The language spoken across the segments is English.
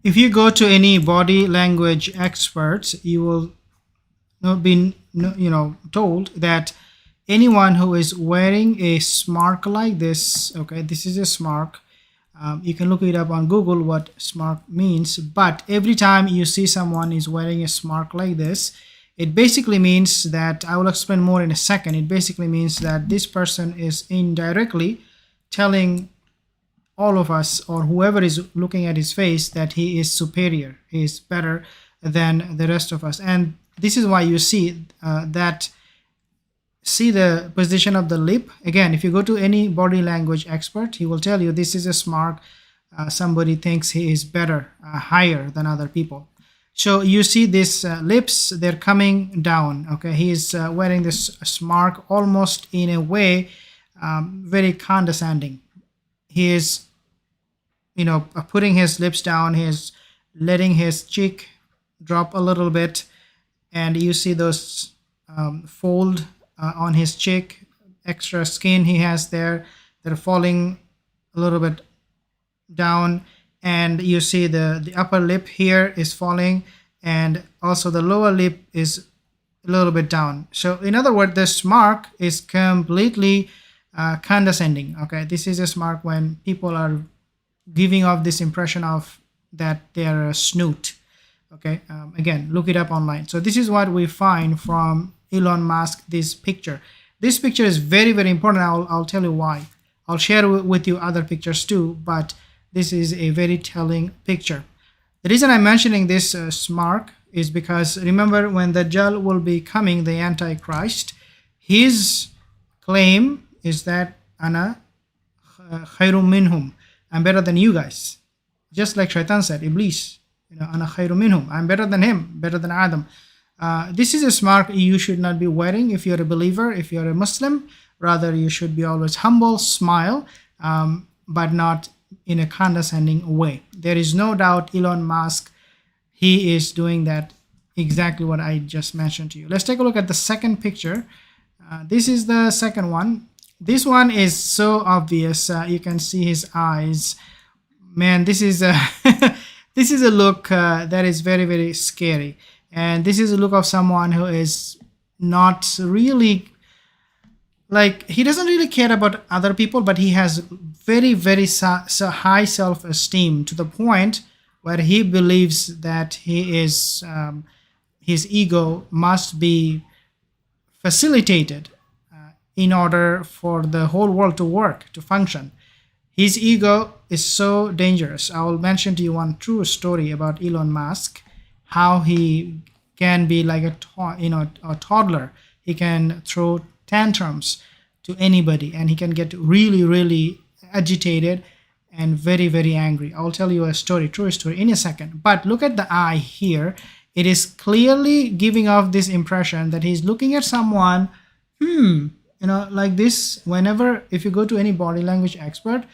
If you go to any body language experts, you will not be told that anyone who is wearing a smirk like this, okay, this is a smirk. You can look it up on Google what smirk means, but every time you see someone is wearing a smirk like this, it basically means that, I will explain more in a second, it basically means that this person is indirectly telling all of us or whoever is looking at his face that he is superior, he is better than the rest of us. And this is why you see see the position of the lip. Again, if you go to any body language expert, he will tell you this is a smirk. Somebody thinks he is better, higher than other people. So you see these lips, they're coming down. Okay, he is wearing this smirk almost in a way very condescending. He is putting his lips down, he is letting his cheek drop a little bit, and you see those fold on his cheek, extra skin he has there, they're falling a little bit down, and you see the upper lip here is falling, and also the lower lip is a little bit down. So in other words, the smirk is completely condescending. Okay, this is a smirk when people are giving off this impression of that they are a snoot. Okay, again, look it up online. So this is what we find from Elon Musk, this picture. This picture is very, very important. I'll tell you why. I'll share with you other pictures too, but this is a very telling picture. The reason I'm mentioning this smirk is because remember when Dajjal will be coming, the Antichrist, his claim is that Ana khairum minhum, I'm better than you guys. Just like Shaitan said, Iblis, Ana khairum minhum, I'm better than him, better than Adam. This is a smirk you should not be wearing if you're a believer, if you're a Muslim. Rather, you should be always humble, smile, but not in a condescending way. There is no doubt Elon Musk, he is doing that exactly what I just mentioned to you. Let's take a look at the second picture. This is the second one. This one is so obvious. You can see his eyes. Man, this is a this is a look that is very, very scary. And this is a look of someone who is not really, like, he doesn't really care about other people, but he has very, very so high self-esteem to the point where he believes that he is his ego must be facilitated in order for the whole world to work, to function. His ego is so dangerous. I will mention to you one true story about Elon Musk, how he can be like a toddler. He can throw tantrums to anybody, and he can get really, really agitated and very, very angry. I'll tell you a story, true story, in a second. But look at the eye here. It is clearly giving off this impression that he's looking at someone, like this. Whenever, if you go to any body language expert,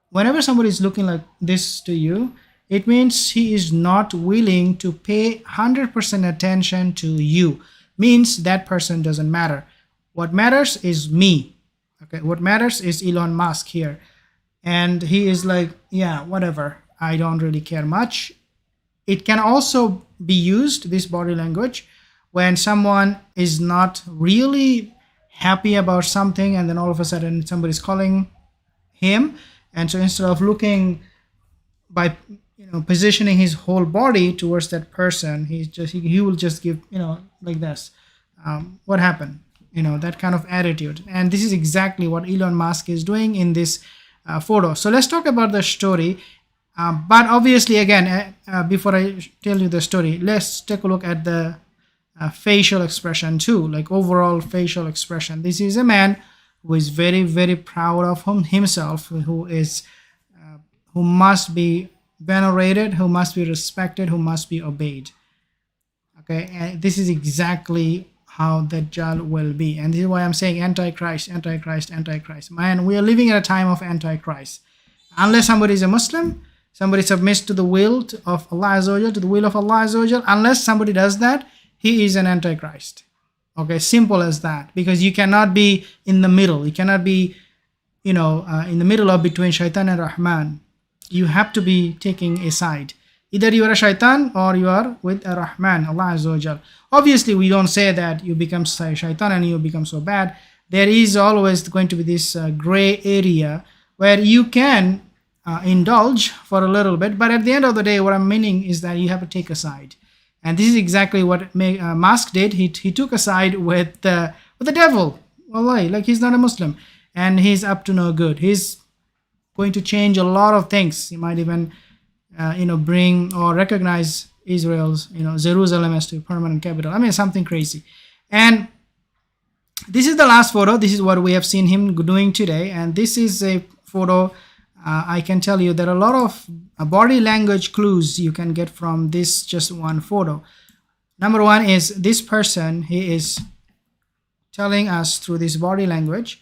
whenever somebody is looking like this to you, it means he is not willing to pay 100% attention to you. Means that person doesn't matter. What matters is me. Okay, what matters is Elon Musk here. And he is like, yeah, whatever. I don't really care much. It can also be used, this body language, when someone is not really happy about something, and then all of a sudden somebody's calling him. And so instead of looking by positioning his whole body towards that person, he will just give like this. What happened? That kind of attitude. And this is exactly what Elon Musk is doing in this photo. So let's talk about the story. But obviously, again, before I tell you the story, let's take a look at the facial expression too, like overall facial expression. This is a man who is very, very proud of himself, who must be venerated, who must be respected, who must be obeyed. Okay, and this is exactly how Dajjal will be. And this is why I'm saying Antichrist, Antichrist, Antichrist. Man, we are living in a time of Antichrist. Unless somebody is a Muslim, somebody submits to the will of Allah Azza wa Jal, to the will of Allah Azza wa Jal, unless somebody does that, he is an Antichrist. Okay, simple as that. Because you cannot be in the middle. You cannot be, in the middle of between Shaitan and Rahman. You have to be taking a side. Either you are a shaitan or you are with a Rahman, Allah Azza wa Jal. Obviously, we don't say that you become shaitan and you become so bad. There is always going to be this gray area where you can indulge for a little bit, but at the end of the day, what I'm meaning is that you have to take a side. And this is exactly what Musk did. He took a side with the devil. Wallahi, like he's not a Muslim and he's up to no good. He's going to change a lot of things. He might even bring or recognize Israel's Jerusalem as to permanent capital. I mean, something crazy. And this is the last photo. This is what we have seen him doing today. And this is a photo. I can tell you there are a lot of body language clues you can get from this just one photo. Number one is this person. He is telling us through this body language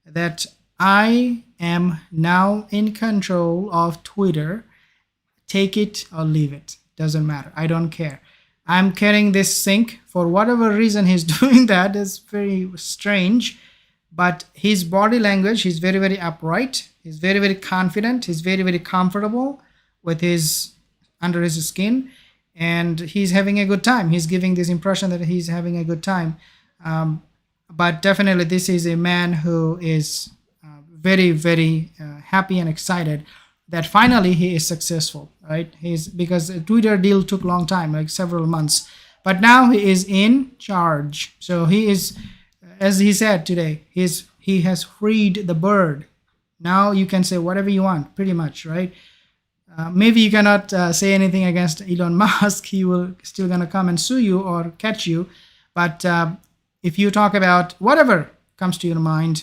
that I am now in control of Twitter. Take it or leave it. Doesn't matter. I don't care. I'm carrying this sink. For whatever reason he's doing that is very strange. But his body language, he's very, very upright. He's very, very confident. He's very, very comfortable with under his skin. And he's having a good time. He's giving this impression that he's having a good time. But definitely this is a man who is very, very happy and excited that finally he is successful, right? Because the Twitter deal took a long time, like several months. But now he is in charge. So he is, as he said today, he has freed the bird. Now you can say whatever you want, pretty much, right? Maybe you cannot say anything against Elon Musk. He will still gonna come and sue you or catch you. But if you talk about whatever comes to your mind,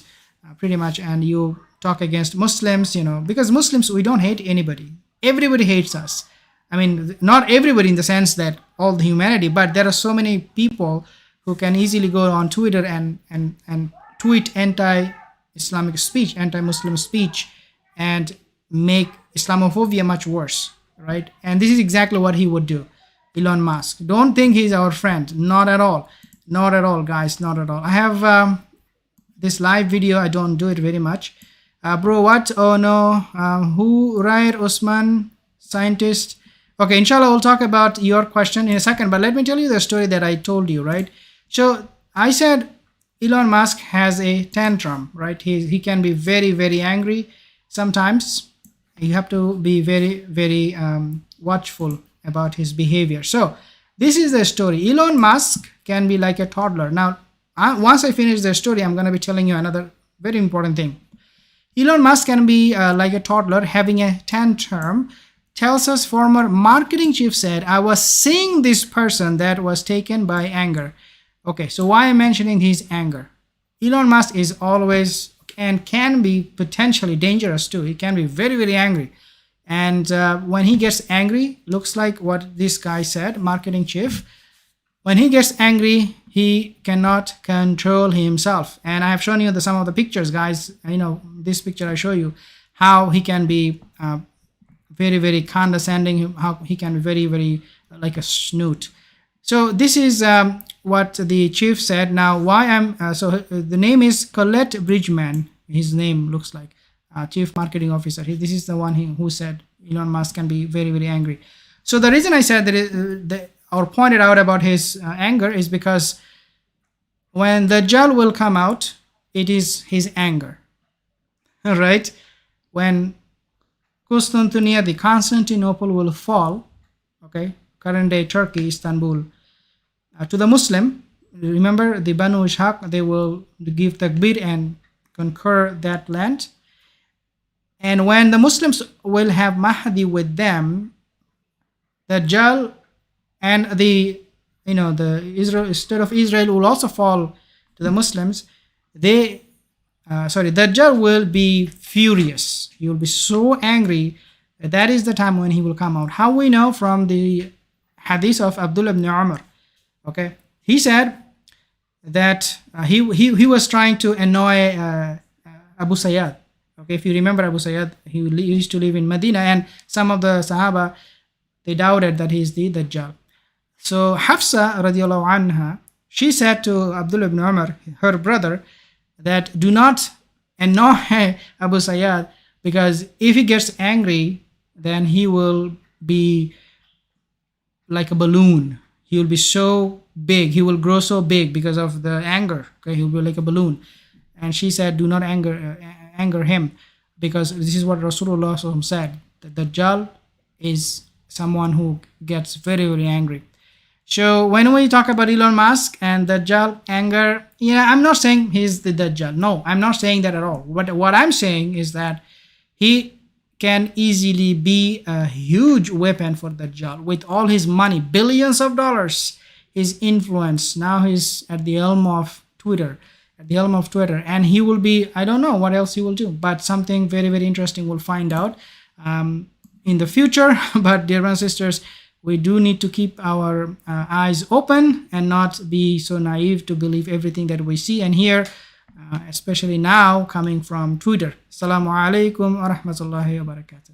pretty much, and you talk against Muslims, because Muslims, we don't hate anybody. Everybody hates us. I mean, not everybody in the sense that all the humanity, but there are so many people who can easily go on Twitter and tweet anti-Islamic speech, anti-Muslim speech, and make Islamophobia much worse, right? And this is exactly what he would do. Elon Musk. Don't think he's our friend. Not at all. Not at all, guys. Not at all. I have this live video. I don't do it very much. Bro, what? Oh no. Who? Rair Osman, scientist. Okay, inshallah, we'll talk about your question in a second. But let me tell you the story that I told you, right? So I said Elon Musk has a tantrum, right? He can be very, very angry. Sometimes you have to be very, very watchful about his behavior. So this is the story. Elon Musk can be like a toddler. Now, once I finish the story, I'm going to be telling you another very important thing. Elon Musk can be like a toddler having a tantrum. Tells us former marketing chief said, I was seeing this person that was taken by anger. Okay, so why I'm mentioning his anger? Elon Musk is always and can be potentially dangerous too. He can be very, very angry. And when he gets angry, looks like what this guy said, marketing chief, when he gets angry, he cannot control himself. And I have shown you some of the pictures, guys. This picture I show you how he can be very, very condescending, how he can be very, very like a snoot. So this is what the chief said. Now, why the name is Colette Bridgman. His name looks like chief marketing officer. This is the one who said Elon Musk can be very, very angry. So the reason I said that or pointed out about his anger is because when the Dajjal will come out, it is his anger, right? When the Constantinople will fall, okay, current day Turkey, Istanbul, to the Muslim, remember the Banu Ishaq, they will give takbir and conquer that land. And when the Muslims will have Mahdi with them, the Dajjal and the state of Israel will also fall to the Muslims. The Dajjal will be furious. He will be so angry. That is the time when he will come out. How we know? From the hadith of Abdullah ibn Umar. Okay, he said that he was trying to annoy Abu Sayyad. Okay, if you remember Abu Sayyad, he used to live in Medina, and some of the Sahaba, they doubted that he is the Dajjal. So Hafsa radiallahu anha, she said to Abdullah ibn Umar, her brother, that do not annoy Abu Sayyad, because if he gets angry, then he will be like a balloon. He will be so big. He will grow so big because of the anger. Okay, he will be like a balloon. And she said, "Do not anger him, because this is what Rasulullah SAW said. The Dajjal is someone who gets very, very angry." So when we talk about Elon Musk and Dajjal anger, yeah, I'm not saying he's the Dajjal. No, I'm not saying that at all. What I'm saying is that he can easily be a huge weapon for Dajjal with all his money, billions of dollars, his influence. Now he's at the helm of Twitter, and he will be, I don't know what else he will do, but something very, very interesting we'll find out in the future. But dear brothers and sisters, we do need to keep our eyes open and not be so naive to believe everything that we see and hear, especially now coming from Twitter. Assalamu alaikum wa rahmatullahi wa barakatuh.